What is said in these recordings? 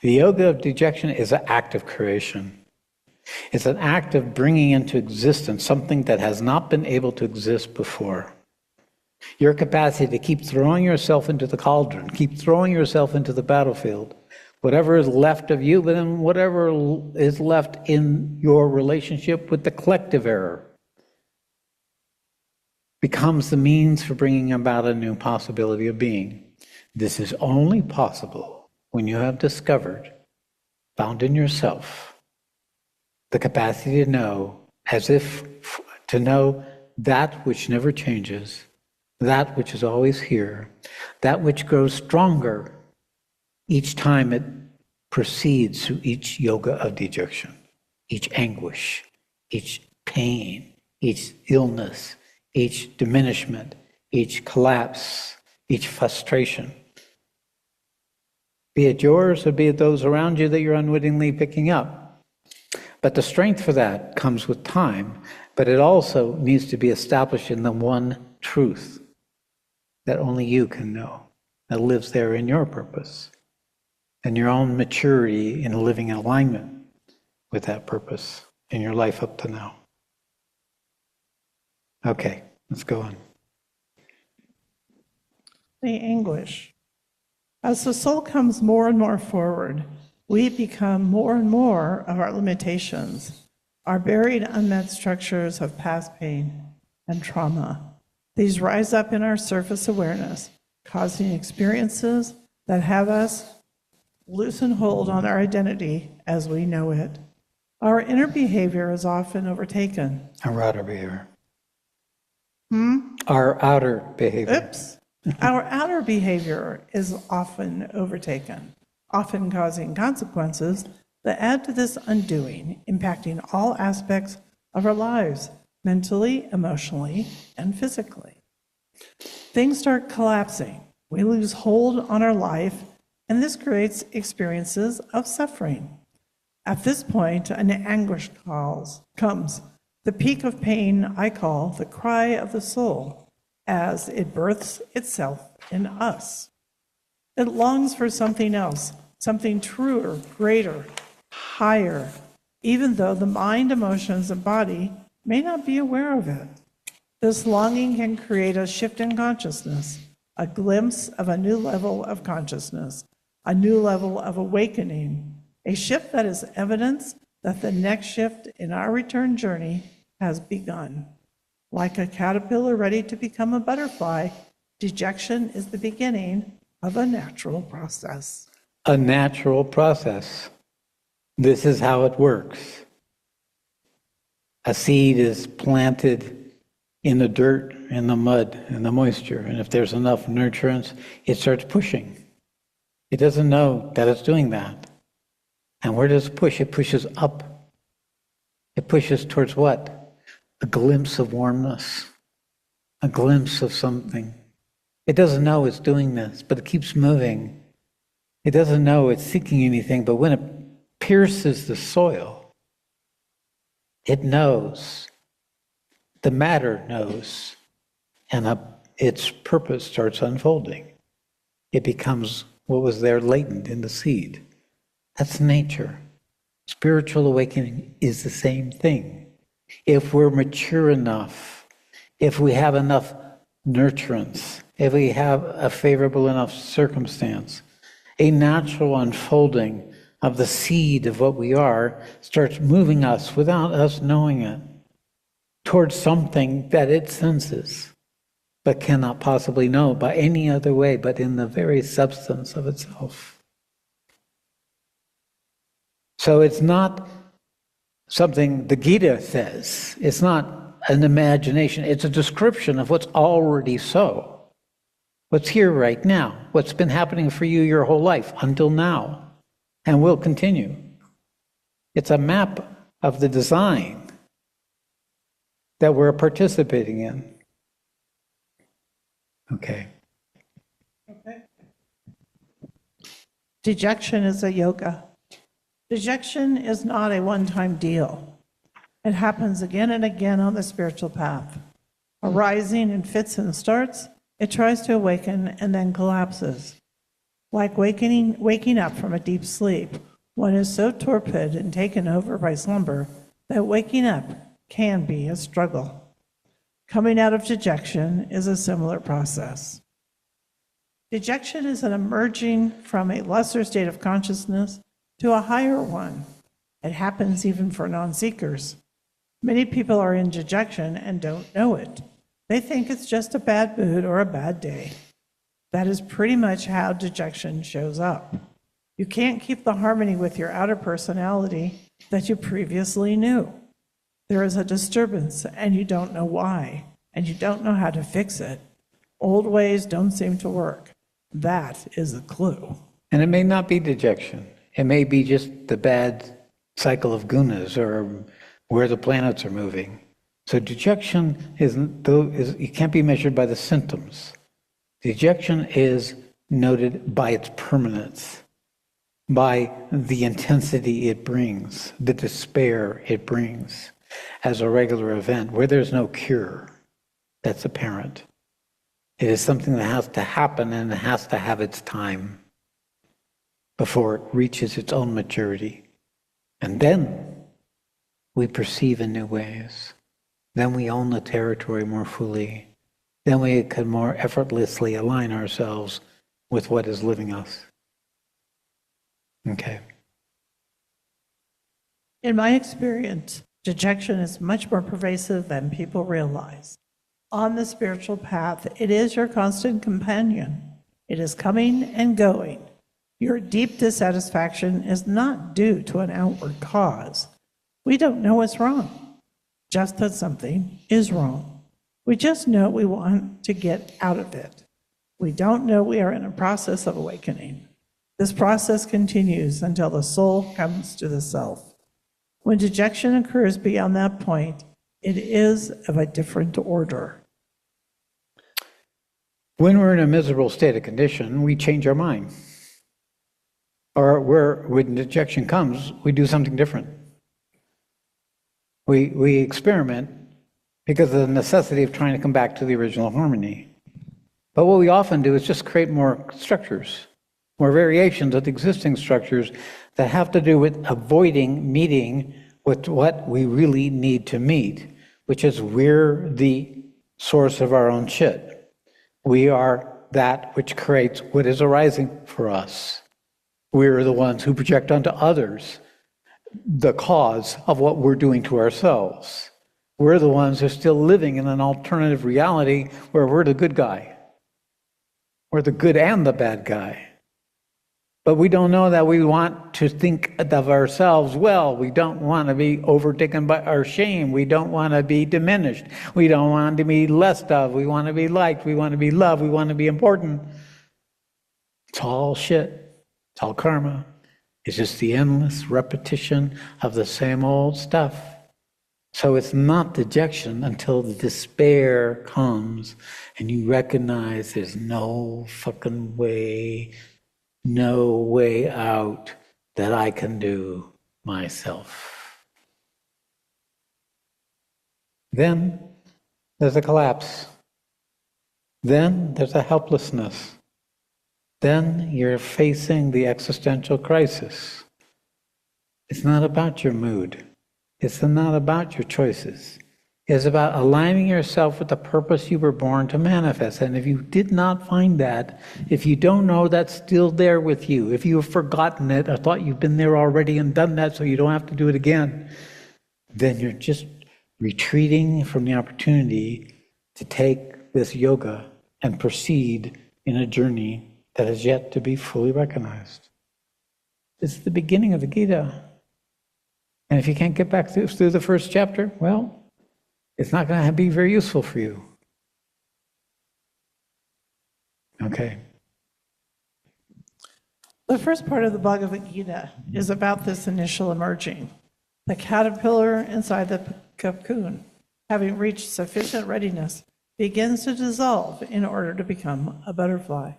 The yoga of dejection is an act of creation. It's an act of bringing into existence something that has not been able to exist before. Your capacity to keep throwing yourself into the cauldron, keep throwing yourself into the battlefield, whatever is left of you, but then whatever is left in your relationship with the collective error, becomes the means for bringing about a new possibility of being. This is only possible when you have discovered, found in yourself, the capacity to know, as if to know that which never changes, that which is always here, that which grows stronger each time it proceeds through each yoga of dejection, each anguish, each pain, each illness, each diminishment, each collapse, each frustration. Be it yours or be it those around you that you're unwittingly picking up. But the strength for that comes with time, but it also needs to be established in the one truth that only you can know, that lives there in your purpose and your own maturity in living in alignment with that purpose in your life up to now. Okay, let's go on. The anguish. As the soul comes more and more forward, we become more and more of our limitations, our buried, unmet structures of past pain and trauma. These rise up in our surface awareness, causing experiences that have us loosen hold on our identity as we know it. Our inner behavior is often overtaken. Our outer behavior. Our outer behavior. Oops. Our outer behavior is often overtaken, often causing consequences that add to this undoing, impacting all aspects of our lives, mentally, emotionally, and physically. Things start collapsing. We lose hold on our life, and this creates experiences of suffering. At this point, an anguish comes. The peak of pain I call the cry of the soul, as it births itself in us. It longs for something else, something truer, greater, higher, even though the mind, emotions, and body may not be aware of it. This longing can create a shift in consciousness, a glimpse of a new level of consciousness, a new level of awakening, a shift that is evidence that the next shift in our return journey has begun. Like a caterpillar ready to become a butterfly, dejection is the beginning of a natural process. A natural process. This is how it works. A seed is planted in the dirt, in the mud, in the moisture, and if there's enough nurturance, it starts pushing. It doesn't know that it's doing that. And where does it push? It pushes up. It pushes towards what? A glimpse of warmness, a glimpse of something. It doesn't know it's doing this, but it keeps moving. It doesn't know it's seeking anything, but when it pierces the soil, it knows. The matter knows, and its purpose starts unfolding. It becomes what was there latent in the seed. That's nature. Spiritual awakening is the same thing. If we're mature enough, if we have enough nurturance, if we have a favorable enough circumstance, a natural unfolding of the seed of what we are starts moving us without us knowing it towards something that it senses, but cannot possibly know by any other way but in the very substance of itself. So it's not something the Gita says. It's not an imagination. It's a description of what's already so. What's here right now. What's been happening for you your whole life until now. And will continue. It's a map of the design that we're participating in. Okay. Dejection is a yoga. Dejection is not a one-time deal. It happens again and again on the spiritual path. Arising in fits and starts, it tries to awaken and then collapses. Like waking up from a deep sleep, one is so torpid and taken over by slumber that waking up can be a struggle. Coming out of dejection is a similar process. Dejection is an emerging from a lesser state of consciousness to a higher one. It happens even for non-seekers. Many people are in dejection and don't know it. They think it's just a bad mood or a bad day. That is pretty much how dejection shows up. You can't keep the harmony with your outer personality that you previously knew. There is a disturbance and you don't know why, and you don't know how to fix it. Old ways don't seem to work. That is a clue. And it may not be dejection. It may be just the bad cycle of gunas or where the planets are moving. So dejection it can't be measured by the symptoms. Dejection is noted by its permanence, by the intensity it brings, the despair it brings as a regular event where there's no cure that's apparent. It is something that has to happen and it has to have its time before it reaches its own maturity. And then we perceive in new ways. Then we own the territory more fully. Then we can more effortlessly align ourselves with what is living us. Okay. In my experience, dejection is much more pervasive than people realize. On the spiritual path, it is your constant companion. It is coming and going. Your deep dissatisfaction is not due to an outward cause. We don't know what's wrong, just that something is wrong. We just know we want to get out of it. We don't know we are in a process of awakening. This process continues until the soul comes to the self. When dejection occurs beyond that point, it is of a different order. When we're in a miserable state of condition, we change our mind. Or when dejection comes, we do something different. We experiment because of the necessity of trying to come back to the original harmony. But what we often do is just create more structures, more variations of the existing structures that have to do with avoiding meeting with what we really need to meet, which is we're the source of our own shit. We are that which creates what is arising for us. We're the ones who project onto others the cause of what we're doing to ourselves. We're the ones who are still living in an alternative reality where we're the good guy. We're the good and the bad guy. But we don't know that we want to think of ourselves well. We don't want to be overtaken by our shame. We don't want to be diminished. We don't want to be less of. We want to be liked. We want to be loved. We want to be important. It's all shit. It's all karma. It's just the endless repetition of the same old stuff. So it's not dejection until the despair comes and you recognize there's no fucking way, no way out that I can do myself. Then there's a collapse. Then there's a helplessness. Then you're facing the existential crisis. It's not about your mood. It's not about your choices. It's about aligning yourself with the purpose you were born to manifest. And if you did not find that, if you don't know that's still there with you, if you have forgotten it or thought you've been there already and done that so you don't have to do it again, then you're just retreating from the opportunity to take this yoga and proceed in a journey that is yet to be fully recognized. This is the beginning of the Gita. And if you can't get back through the first chapter, well, it's not going to be very useful for you. Okay. The first part of the Bhagavad Gita is about this initial emerging. The caterpillar inside the cocoon, having reached sufficient readiness, begins to dissolve in order to become a butterfly.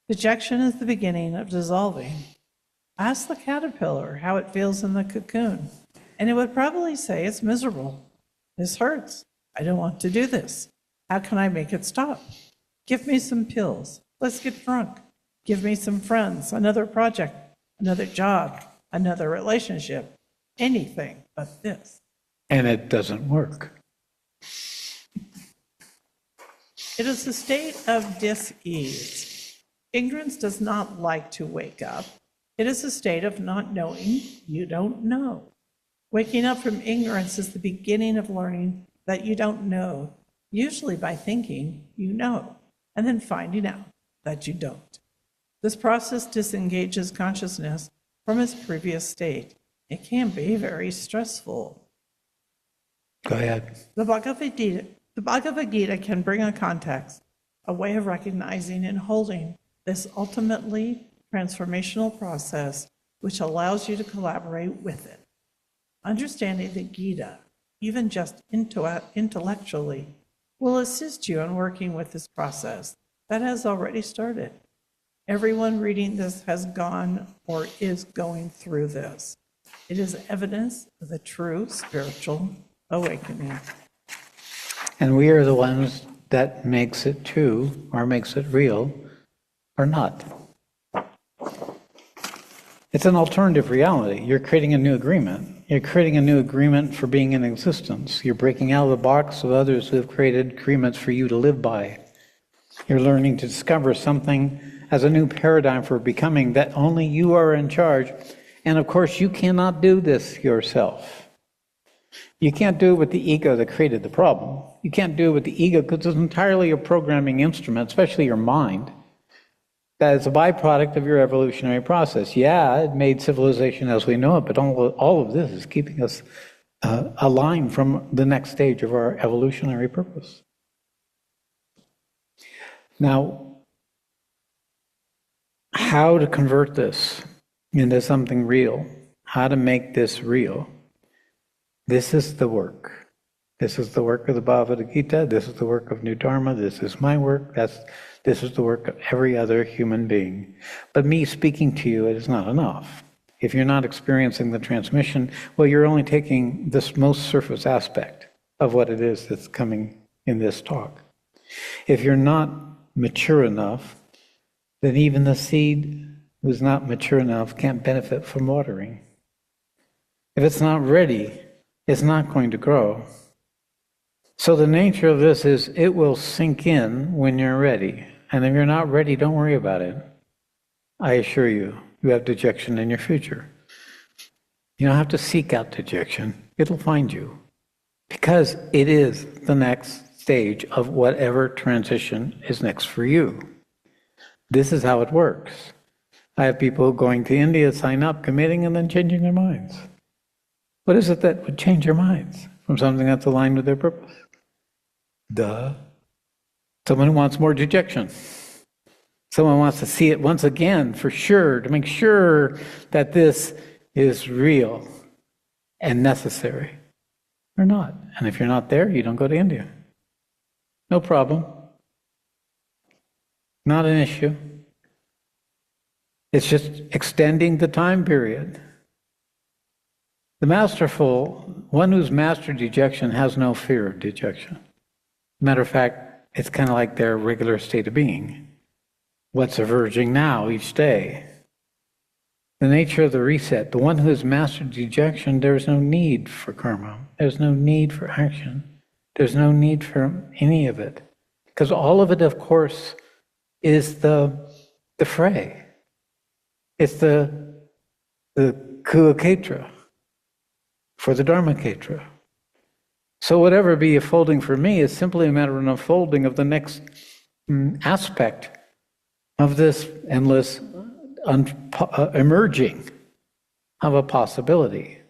Dejection is the beginning of dissolving. Ask the caterpillar how it feels in the cocoon, and it would probably say it's miserable. This hurts. I don't want to do this. How can I make it stop? Give me some pills. Let's get drunk. Give me some friends, another project, another job, another relationship, anything but this. And it doesn't work. It is a state of dis-ease. Ignorance does not like to wake up. It is a state of not knowing you don't know. Waking up from ignorance is the beginning of learning that you don't know, usually by thinking you know, and then finding out that you don't. This process disengages consciousness from its previous state. It can be very stressful. Go ahead. The Bhagavad Gita can bring a context, a way of recognizing and holding this ultimately transformational process, which allows you to collaborate with it. Understanding the Gita, even just intellectually, will assist you in working with this process that has already started. Everyone reading this has gone or is going through this. It is evidence of the true spiritual awakening. And we are the ones that makes it true or makes it real or not. It's an alternative reality. You're creating a new agreement. You're creating a new agreement for being in existence. You're breaking out of the box of others who have created agreements for you to live by. You're learning to discover something as a new paradigm for becoming that only you are in charge. And of course, you cannot do this yourself. You can't do it with the ego that created the problem. You can't do it with the ego because it's entirely a programming instrument, especially your mind. That is a byproduct of your evolutionary process. Yeah, it made civilization as we know it, but all of this is keeping us aligned from the next stage of our evolutionary purpose. Now, how to convert this into something real, how to make this real, this is the work. This is the work of the Bhagavad Gita, this is the work of New Dharma, this is my work, this is the work of every other human being. But me speaking to you, it is not enough. If you're not experiencing the transmission, well, you're only taking this most surface aspect of what it is that's coming in this talk. If you're not mature enough, then even the seed who's not mature enough can't benefit from watering. If it's not ready, it's not going to grow. So the nature of this is it will sink in when you're ready. And if you're not ready, don't worry about it. I assure you, you have dejection in your future. You don't have to seek out dejection. It'll find you. Because it is the next stage of whatever transition is next for you. This is how it works. I have people going to India, sign up, committing, and then changing their minds. What is it that would change their minds from something that's aligned with their purpose? Duh. Someone who wants more dejection. Someone wants to see it once again for sure, to make sure that this is real and necessary or not. And if you're not there, you don't go to India. No problem. Not an issue. It's just extending the time period. The masterful, one who's mastered dejection, has no fear of dejection. Matter of fact, it's kind of like their regular state of being. What's emerging now each day? The nature of the reset. The one who has mastered dejection, there's no need for karma. There's no need for action. There's no need for any of it. Because all of it, of course, is the fray. It's the Kuaketra for the Dharmaketra. So whatever be unfolding for me is simply a matter of an unfolding of the next aspect of this endless emerging of a possibility.